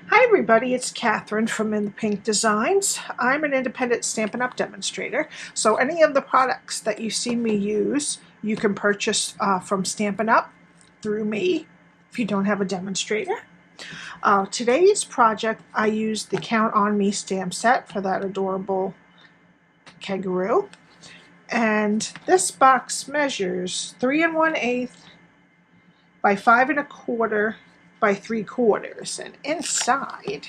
Hi everybody, it's Catherine from In the Pink Designs. I'm an independent Stampin' Up! Demonstrator, so any of the products that you see me use, you can purchase from Stampin' Up! Through me if you don't have a demonstrator. Today's project, I used the Count on Me stamp set for that adorable kangaroo. And this box measures 3 1/8 by 5 1/4 by 3/4, and inside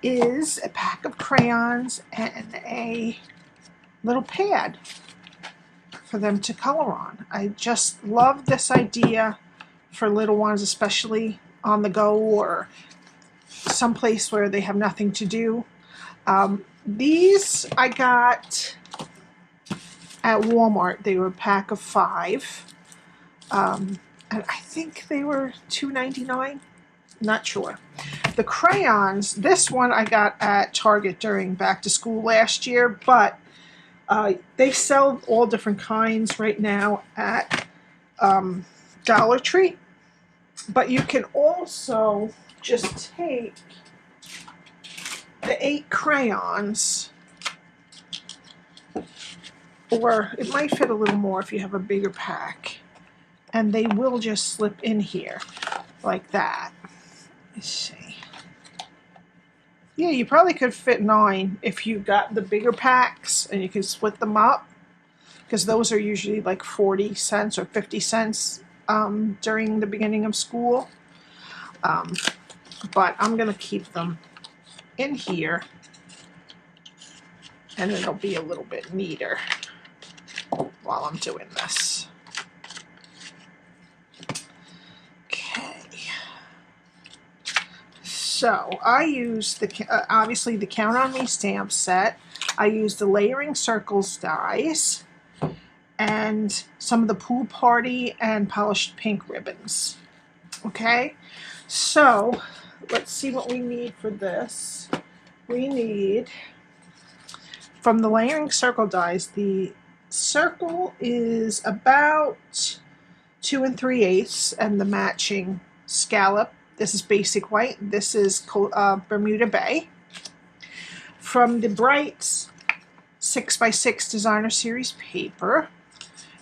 is a pack of crayons and a little pad for them to color on. I just love this idea for little ones, especially on the go or someplace where they have nothing to do. These I got at Walmart. They were a pack of 5. And I think they were $2.99, not sure. The crayons, this one I got at Target during back to school last year, but they sell all different kinds right now at Dollar Tree. But you can also just take the 8 crayons, or it might fit a little more if you have a bigger pack. And they will just slip in here like that. Let's see. Yeah, you probably could fit 9 if you got the bigger packs and you can split them up, because those are usually like 40 cents or 50 cents during the beginning of school. But I'm going to keep them in here, and it'll be a little bit neater while I'm doing this. So I used the obviously the Count on Me stamp set. I used the layering circles dies and some of the Pool Party and polished pink ribbons. Okay, so let's see what we need for this. We need, from the layering circle dies, the circle is about 2 3/8 and the matching scallop. This is basic white. This is Bermuda Bay. From the Brights 6x6 Designer Series paper,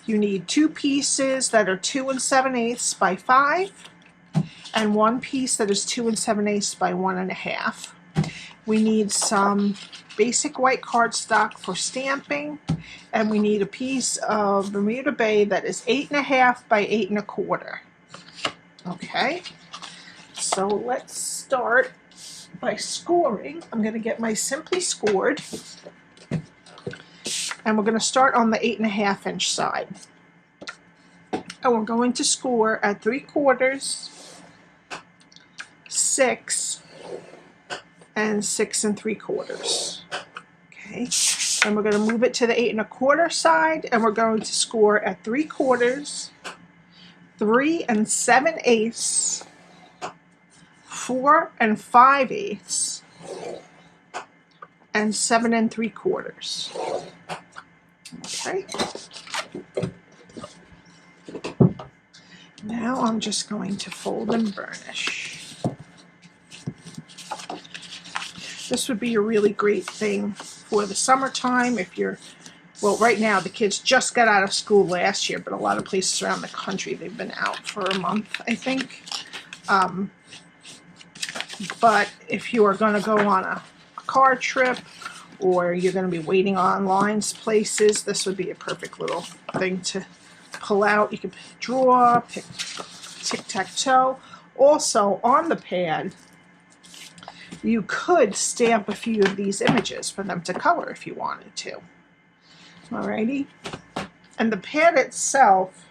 you need 2 pieces that are 2 7/8 by 5, and 1 piece that is 2 7/8 by 1 1/2. We need some basic white cardstock for stamping, and we need a piece of Bermuda Bay that is 8 1/2 by 8 1/4. Okay. So let's start by scoring. I'm going to get my Simply Scored, and we're going to start on the 8 1/2 inch side. And we're going to score at 3/4, 6, and 6 3/4. Okay, and we're going to move it to the 8 1/4 side, and we're going to score at 3/4, 3 7/8. 4 5/8, and 7 3/4. Okay. Now I'm just going to fold and burnish. This would be a really great thing for the summertime if you're, well, right now the kids just got out of school last year, but a lot of places around the country they've been out for a month, I think. But if you are going to go on a car trip, or you're going to be waiting on lines places, this would be a perfect little thing to pull out. You can draw, pick tic-tac-toe. Also, on the pad, you could stamp a few of these images for them to color if you wanted to. Alrighty. And the pad itself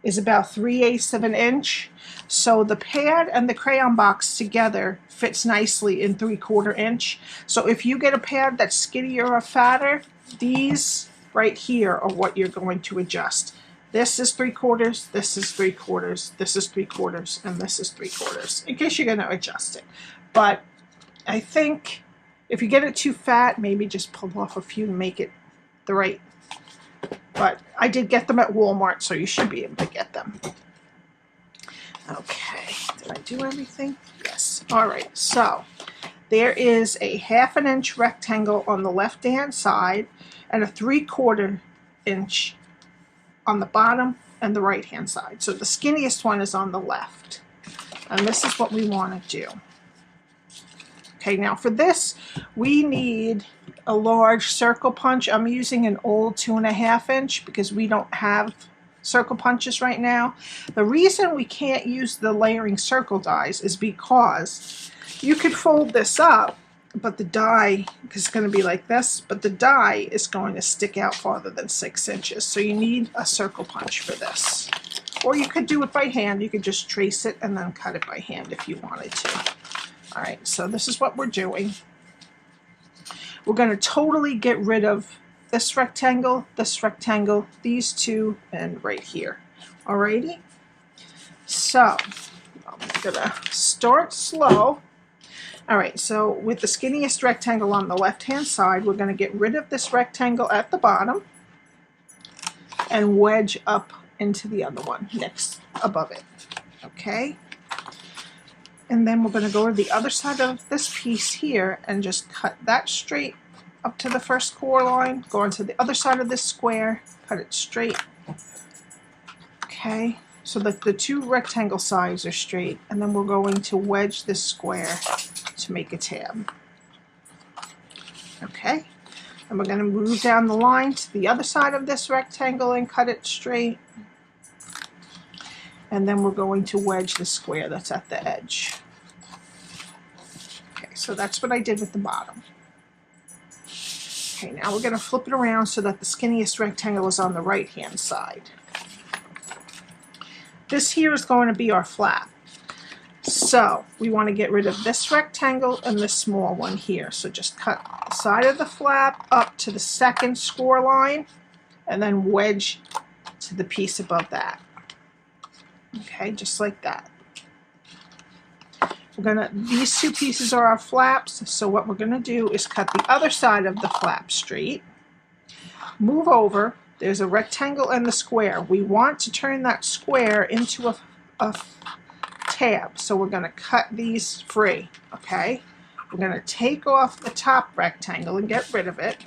is about 3/8 of an inch. So the pad and the crayon box together fits nicely in 3/4 inch. So if you get a pad that's skinnier or fatter, these right here are what you're going to adjust. This is 3/4, this is 3/4, this is 3/4, and this is 3/4, in case you're going to adjust it. But I think if you get it too fat, maybe just pull off a few and make it the right. But I did get them at Walmart, so you should be able to get them. Okay. Did I do everything? Yes. All right, so there is a 1/2 inch rectangle on the left hand side and a 3/4 inch on the bottom and the right hand side. So the skinniest one is on the left. And this is what we want to do. Okay, now for this, we need a large circle punch. I'm using an old 2.5 inch because we don't have circle punches right now. The reason we can't use the layering circle dies is because you could fold this up, but the die is going to be like this, but the die is going to stick out farther than 6 inches. So you need a circle punch for this. Or you could do it by hand. You could just trace it and then cut it by hand if you wanted to. All right, so this is what we're doing. We're going to totally get rid of this rectangle, these two, and right here. Alrighty? So, I'm going to start slow. Alright, so with the skinniest rectangle on the left-hand side, we're going to get rid of this rectangle at the bottom and wedge up into the other one next above it. Okay? And then we're going to go to the other side of this piece here and just cut that straight up to the first core line, go onto the other side of this square, cut it straight. Okay, so that the two rectangle sides are straight, and then we're going to wedge this square to make a tab. Okay, and we're going to move down the line to the other side of this rectangle and cut it straight. And then we're going to wedge the square that's at the edge. Okay, so that's what I did with the bottom. Okay, now we're going to flip it around so that the skinniest rectangle is on the right hand side. This here is going to be our flap. So we want to get rid of this rectangle and this small one here. So just cut the side of the flap up to the second score line and then wedge to the piece above that. Okay, just like that. These two pieces are our flaps, so what we're going to do is cut the other side of the flap straight, move over, there's a rectangle and the square. We want to turn that square into a tab, so we're going to cut these free, okay? We're going to take off the top rectangle and get rid of it,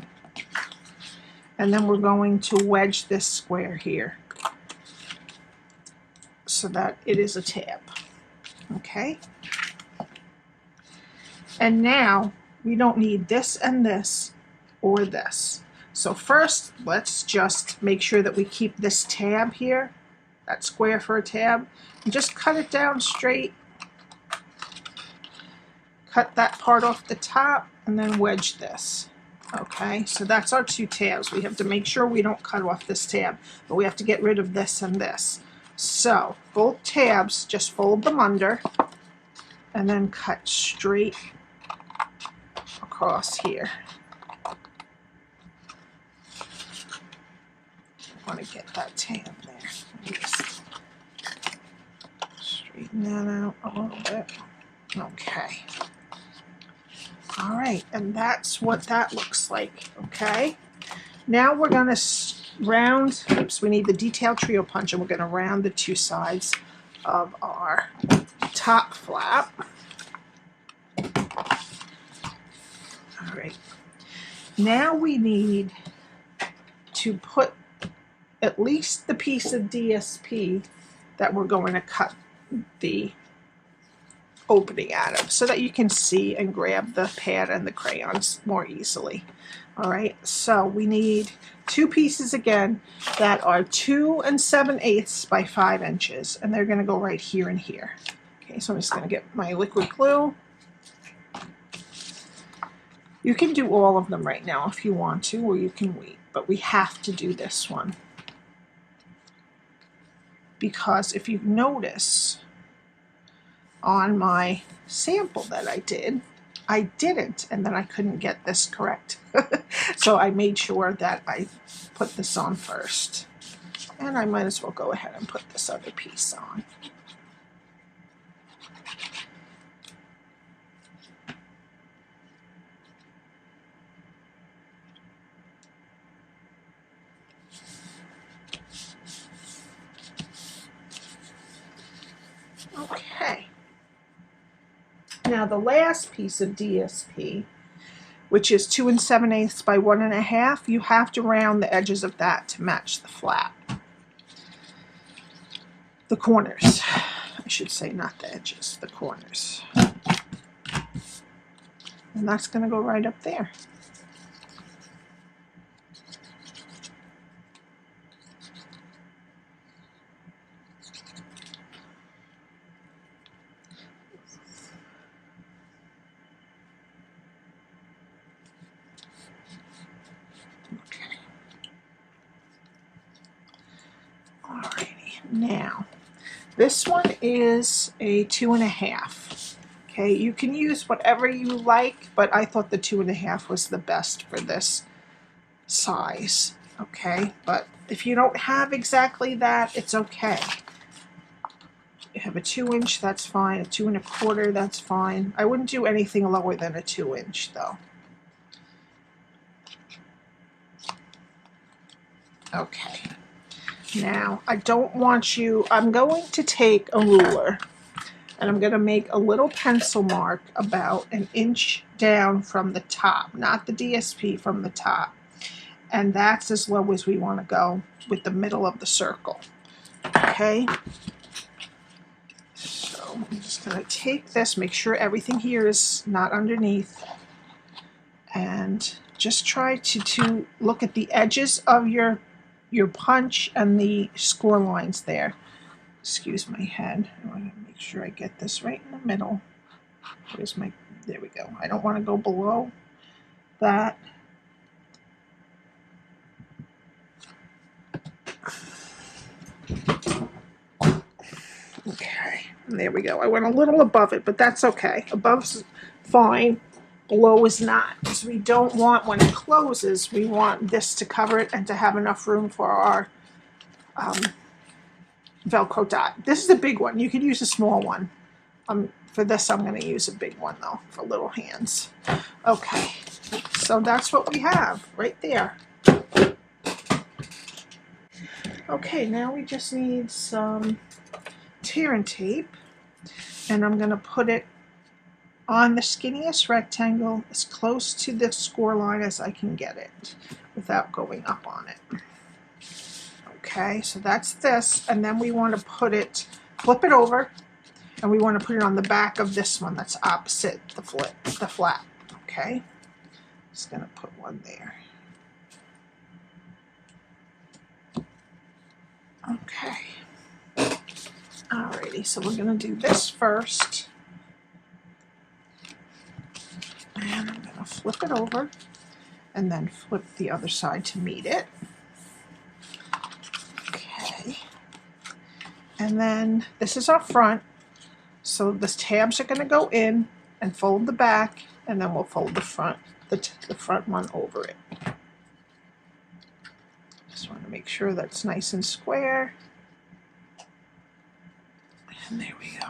and then we're going to wedge this square here so that it is a tab, okay? And now we don't need this and this or this. So first, let's just make sure that we keep this tab here, that square for a tab, and just cut it down straight. Cut that part off the top and then wedge this. Okay, so that's our two tabs. We have to make sure we don't cut off this tab, but we have to get rid of this and this. So both tabs, just fold them under and then cut straight across here. I want to get that tab there. Just straighten that out a little bit. Okay. All right, and that's what that looks like. Okay. Now we're going to round. Oops, we need the detail trio punch, and we're going to round the two sides of our top flap. All right. Now we need to put at least the piece of DSP that we're going to cut the opening out of so that you can see and grab the pad and the crayons more easily. All right, so we need two pieces again that are 2 7/8 by 5 inches, and they're going to go right here and here. Okay, so I'm just going to get my liquid glue. You can do all of them right now if you want to, or you can wait, but we have to do this one. Because if you notice on my sample that I didn't, and then I couldn't get this correct. So I made sure that I put this on first. And I might as well go ahead and put this other piece on. Okay, Now the last piece of DSP, which is 2 7/8 by 1 1/2, you have to round the edges of that to match the flap. The corners, I should say, not the edges, the corners. And that's going to go right up there. Now, this one is a 2 1/2. Okay, you can use whatever you like, but I thought the 2 1/2 was the best for this size. Okay, but if you don't have exactly that, it's okay. You have a 2 inch, that's fine. A 2 1/4, that's fine. I wouldn't do anything lower than a 2 inch though. Okay. Now, I don't want you, I'm going to take a ruler and I'm going to make a little pencil mark about 1 inch down from the top, not the DSP, from the top. And that's as low as we want to go with the middle of the circle. Okay? So I'm just going to take this, make sure everything here is not underneath, and just try to look at the edges of your punch and the score lines there. Excuse my head. I want to make sure I get this right in the middle. Where's my, there we go. I don't want to go below that. Okay, and there we go. I went a little above it, but that's okay. Above's fine. Below is not, because we don't want, when it closes, we want this to cover it and to have enough room for our Velcro dot. This is a big one. You could use a small one. For this, I'm going to use a big one, though, for little hands. Okay, so that's what we have right there. Okay, now we just need some tear and tape, and I'm going to put it on the skinniest rectangle as close to the score line as I can get it without going up on it. Okay, so that's this, and then we want to put it, flip it over, and we want to put it on the back of this one that's opposite the flap. Okay, just going to put one there. Okay, alrighty, so we're going to do this first. And I'm going to flip it over and then flip the other side to meet it. Okay. And then this is our front. So the tabs are going to go in and fold the back, and then we'll fold the front, the front one over it. Just want to make sure that's nice and square. And there we go.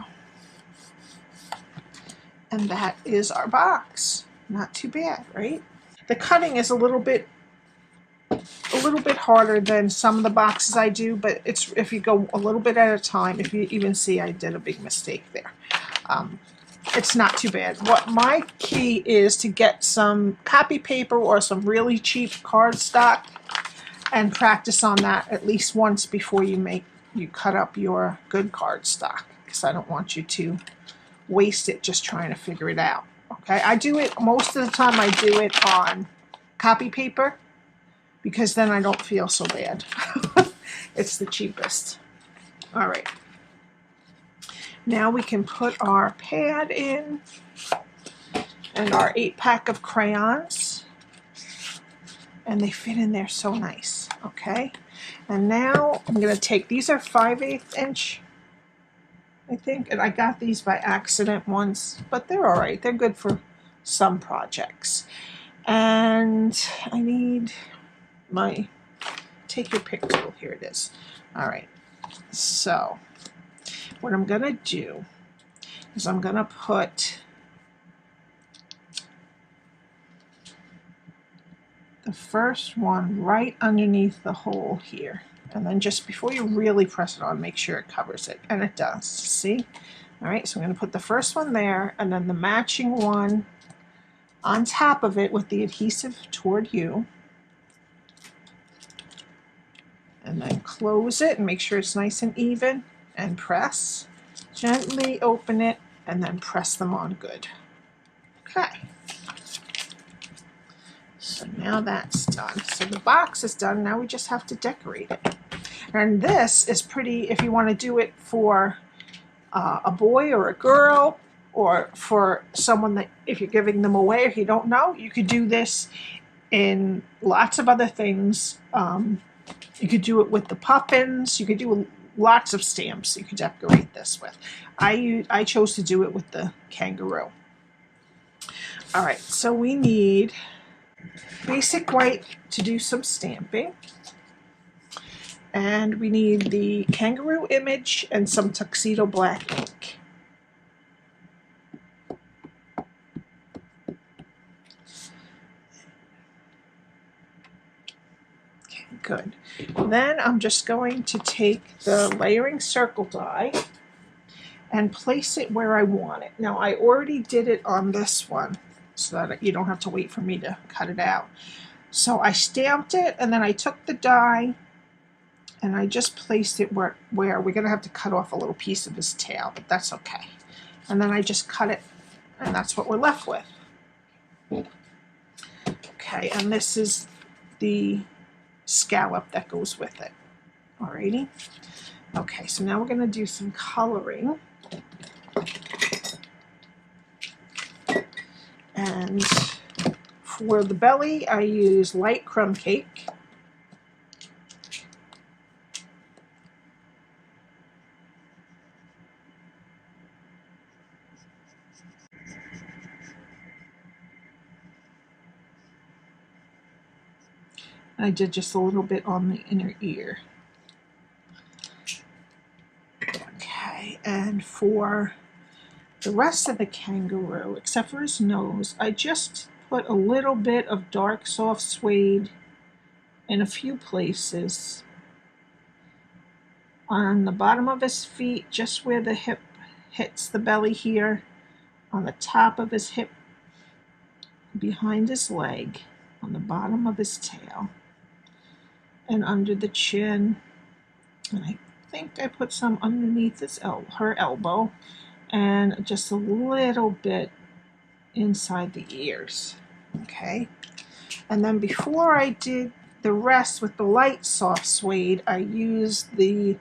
And that is our box. Not too bad, right? The cutting is a little bit harder than some of the boxes I do, but it's, if you go a little bit at a time, if you even see I did a big mistake there. It's not too bad. What my key is to get some copy paper or some really cheap cardstock and practice on that at least once before you cut up your good cardstock, because I don't want you to waste it just trying to figure it out. Okay, I do it most of the time. I do it on copy paper because then I don't feel so bad. It's the cheapest. All right, now we can put our pad in and our 8-pack of crayons, and they fit in there so nice. Okay, and now I'm going to take, these are 5/8 inch, I think, and I got these by accident once, but they're all right. They're good for some projects. And I need my, take your pick tool. Here it is. All right. So what I'm going to do is I'm going to put the first one right underneath the hole here. And then just before you really press it on, make sure it covers it. And it does. See? All right, so I'm going to put the first one there and then the matching one on top of it with the adhesive toward you. And then close it and make sure it's nice and even and press. Gently open it and then press them on good. Okay. So now that's done. So the box is done. Now we just have to decorate it. And this is pretty, if you want to do it for a boy or a girl, or for someone that, if you're giving them away, if you don't know, you could do this in lots of other things. You could do it with the puffins. You could do lots of stamps you could decorate this with. I chose to do it with the kangaroo. All right, so we need basic white to do some stamping. And we need the kangaroo image and some Tuxedo Black Ink. Okay, good. Then I'm just going to take the layering circle die and place it where I want it. Now I already did it on this one so that you don't have to wait for me to cut it out. So I stamped it and then I took the die and I just placed it where we're going to have to cut off a little piece of his tail, but that's okay. And then I just cut it, and that's what we're left with. Okay, and this is the scallop that goes with it. Alrighty. Okay, so now we're going to do some coloring. And for the belly, I use light crumb cake. I did just a little bit on the inner ear. Okay, and for the rest of the kangaroo, except for his nose, I just put a little bit of dark soft suede in a few places. On the bottom of his feet, just where the hip hits the belly here, on the top of his hip, behind his leg, on the bottom of his tail, and under the chin. And I think I put some underneath his her elbow, and just a little bit inside the ears. Okay, and then before I did the rest with the light soft suede, I used the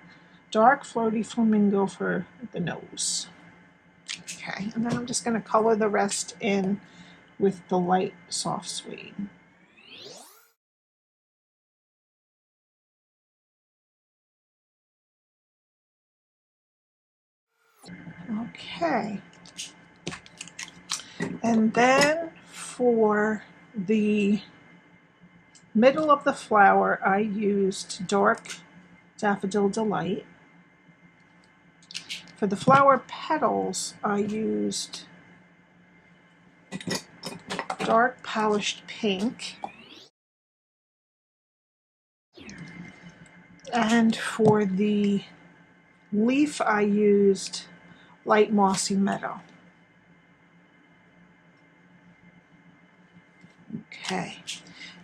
dark Flirty Flamingo for the nose. Okay, and then I'm just going to color the rest in with the light soft suede. Okay, and then for the middle of the flower, I used dark Daffodil Delight. For the flower petals, I used dark polished pink. And for the leaf, I used light Mossy Meadow. Okay,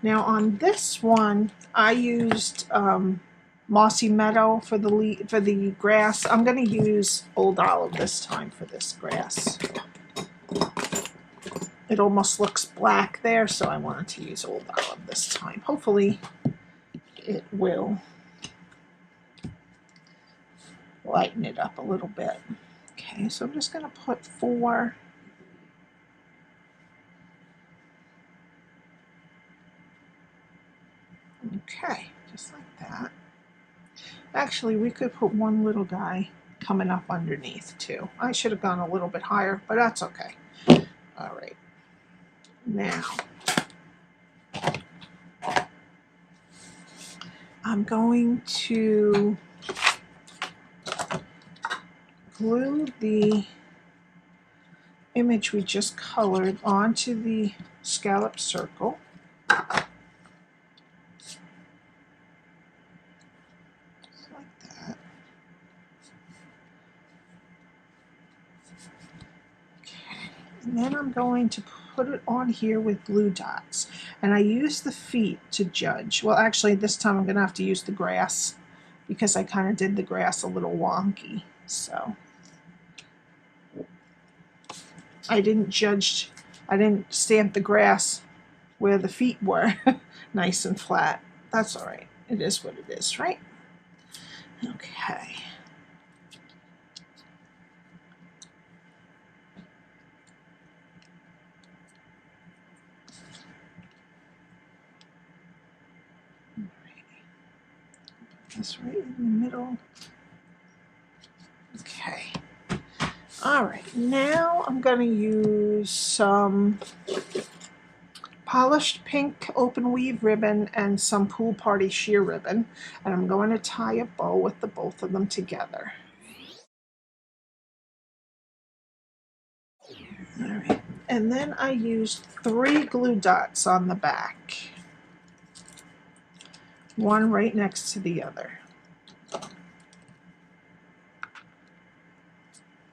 now on this one, I used Mossy Meadow for the grass. I'm going to use Old Olive this time for this grass. It almost looks black there, so I wanted to use Old Olive this time. Hopefully it will lighten it up a little bit. Okay, so I'm just going to put 4. Okay, just like that. Actually, we could put one little guy coming up underneath too. I should have gone a little bit higher, but that's okay. All right. Now, I'm going to glue the image we just colored onto the scallop circle. Just like that. And then I'm going to put it on here with glue dots. And I use the feet to judge. Well, actually, this time I'm going to have to use the grass because I kind of did the grass a little wonky. So I didn't stamp the grass where the feet were nice and flat. That's all right. It is what it is, right? Okay. This right in the middle. Okay. All right, now I'm going to use some polished pink open weave ribbon and some Pool Party sheer ribbon, and I'm going to tie a bow with the both of them together. All right, and then I used 3 glue dots on the back. One right next to the other.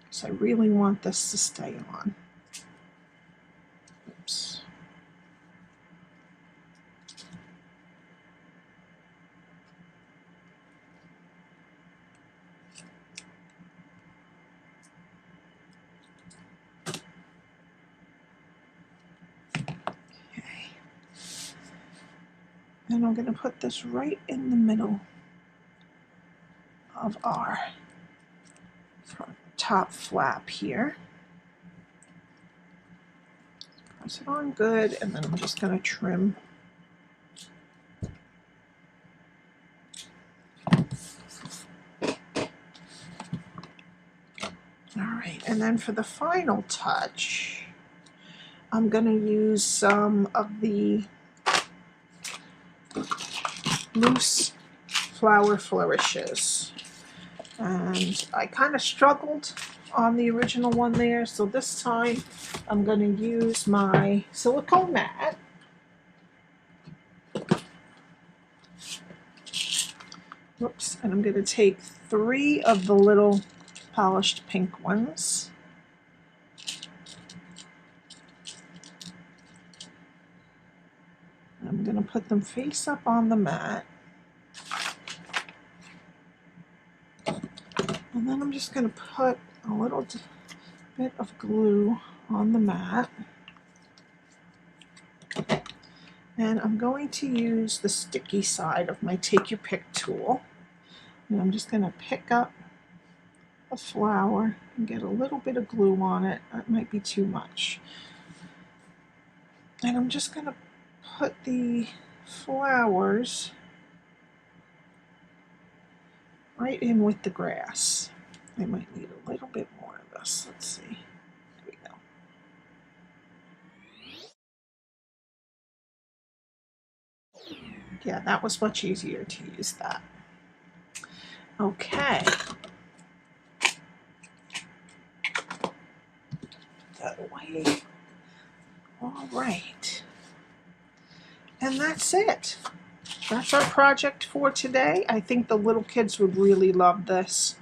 So I really want this to stay on. Oops. Okay. And I'm going to put this right in the middle of our top flap here. Press it on good, and then I'm just going to trim. All right, and then for the final touch, I'm going to use some of the loose flower flourishes. And I kind of struggled on the original one there, so this time I'm going to use my silicone mat. Whoops, and I'm going to take 3 of the little polished pink ones. I'm going to put them face up on the mat. And then I'm just going to put a little bit of glue on the mat. And I'm going to use the sticky side of my Take Your Pick tool. And I'm just going to pick up a flower and get a little bit of glue on it. That might be too much. And I'm just going to put the flowers right in with the grass. I might need a little bit more of this. Let's see. There we go. Yeah, that was much easier to use that. Okay. Put that away. All right. And that's it. That's our project for today. I think the little kids would really love this.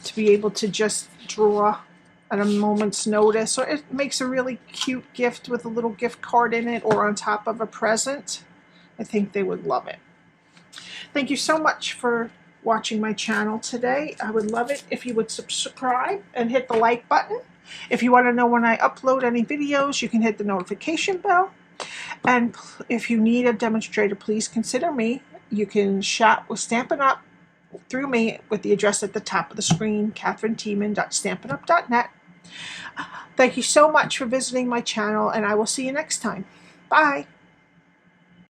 To be able to just draw at a moment's notice, or it makes a really cute gift with a little gift card in it or on top of a present. I think they would love it. Thank you so much for watching my channel today. I would love it if you would subscribe and hit the like button. If you want to know when I upload any videos, you can hit the notification bell. And if you need a demonstrator, please consider me. You can shop with Stampin' Up through me with the address at the top of the screen, catherinetiemann.stampinup.net. Thank you so much for visiting my channel, and I will see you next time. Bye.